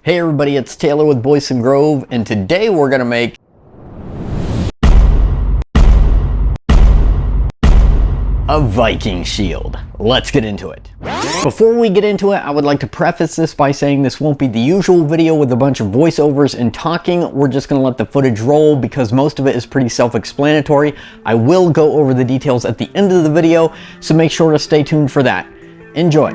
Hey everybody, it's Taylor with Boydston Grove, and today we're going to make a Viking shield. Let's get into it. Before we get into it, I would like to preface this by saying this won't be the usual video with a bunch of voiceovers and talking. We're just going to let the footage roll because most of it is pretty self-explanatory. I will go over the details at the end of the video, so make sure to stay tuned for that. Enjoy.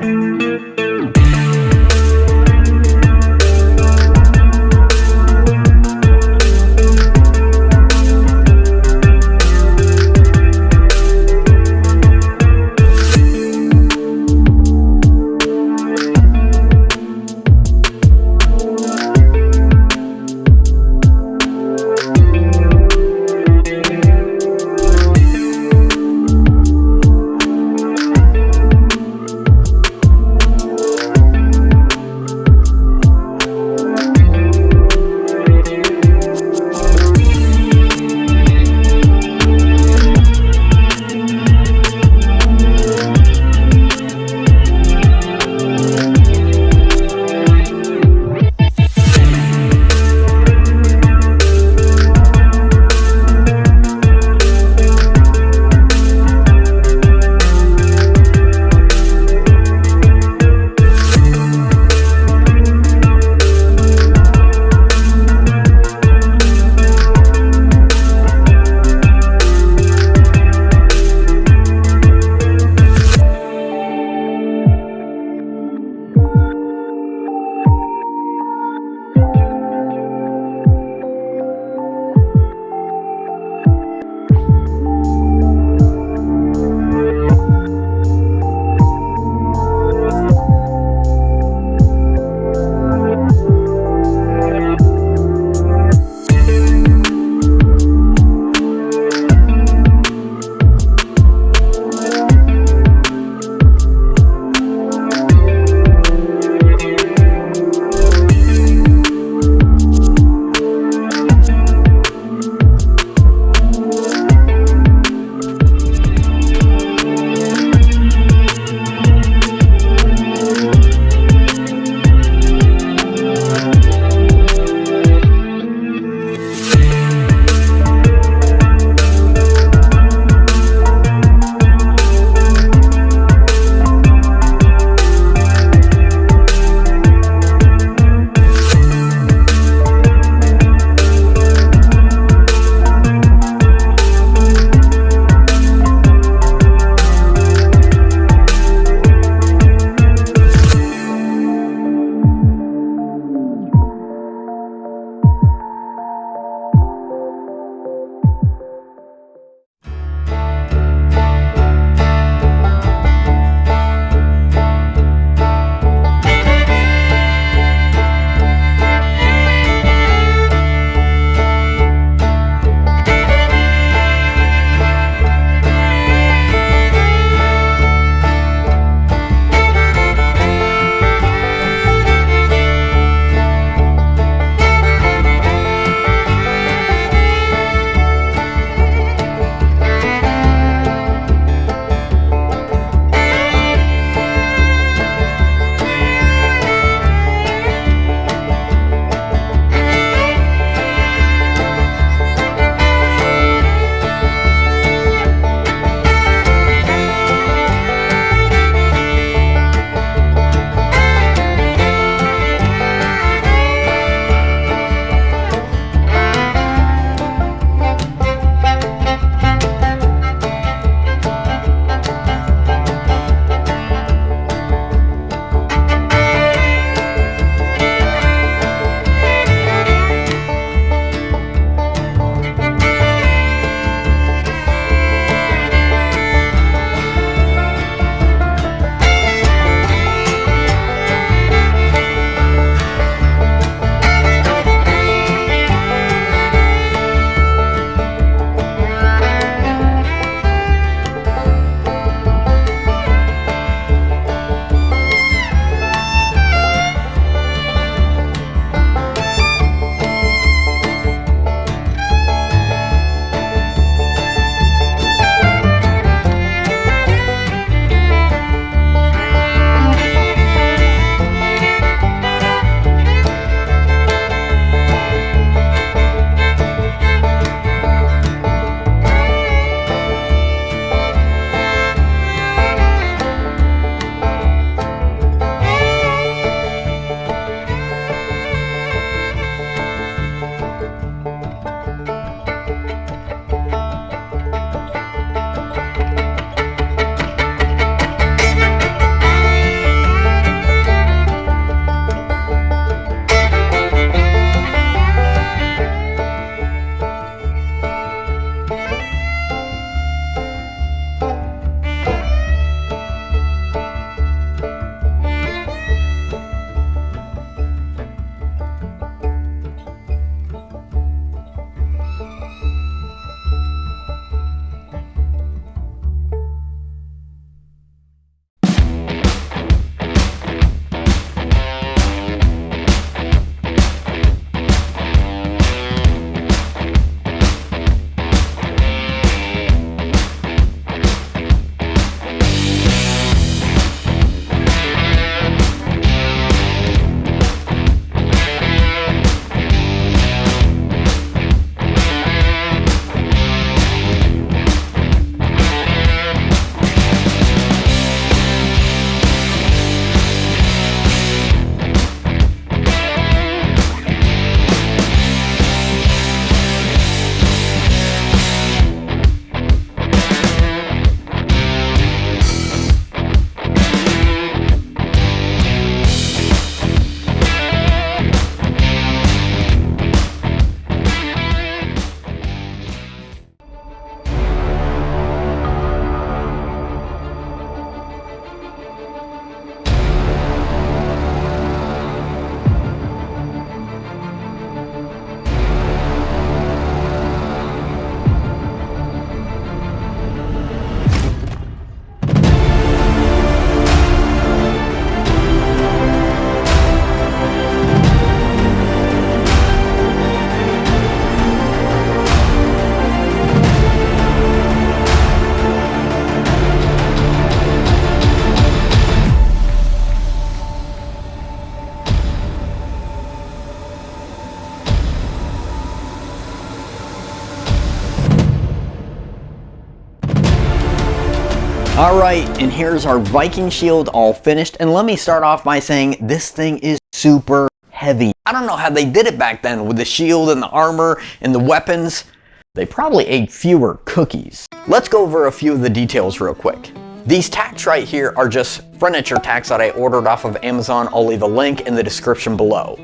All right, and here's our Viking shield all finished. And let me start off by saying this thing is super heavy. I don't know how they did it back then with the shield and the armor and the weapons. They probably ate fewer cookies. Let's go over a few of the details real quick. These tacks right here are just furniture tacks that I ordered off of Amazon. I'll leave a link in the description below.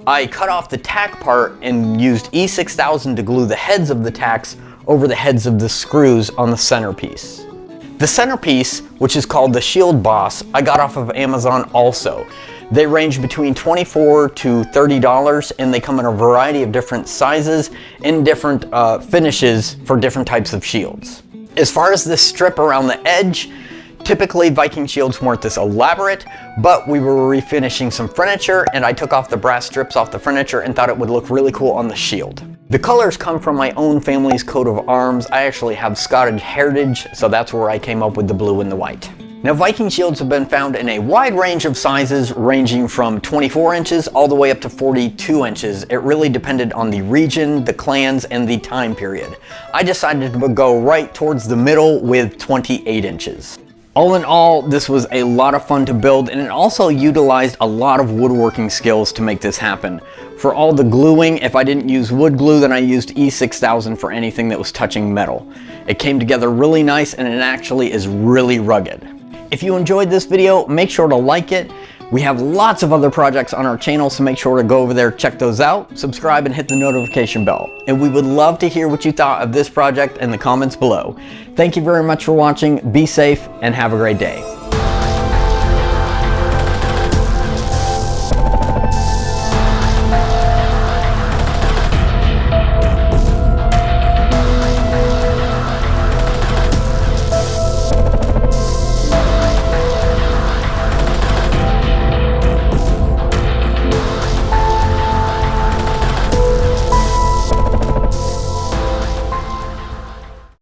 I cut off the tack part and used E6000 to glue the heads of the tacks over the heads of the screws on the centerpiece. The centerpiece, which is called the Shield Boss, I got off of Amazon also. They range between $24 to $30 and they come in a variety of different sizes and different finishes for different types of shields. As far as this strip around the edge, typically Viking shields weren't this elaborate, but we were refinishing some furniture and I took off the brass strips off the furniture and thought it would look really cool on the shield. The colors come from my own family's coat of arms. I actually have Scottish heritage, so that's where I came up with the blue and the white. Now, Viking shields have been found in a wide range of sizes, ranging from 24 inches all the way up to 42 inches. It really depended on the region, the clans, and the time period. I decided to go right towards the middle with 28 inches. All in all, this was a lot of fun to build, and it also utilized a lot of woodworking skills to make this happen. For all the gluing, if I didn't use wood glue, then I used E6000 for anything that was touching metal. It came together really nice, and it actually is really rugged. If you enjoyed this video, make sure to like it. We have lots of other projects on our channel, so make sure to go over there, check those out, subscribe, and hit the notification bell. And we would love to hear what you thought of this project in the comments below. Thank you very much for watching, be safe, and have a great day.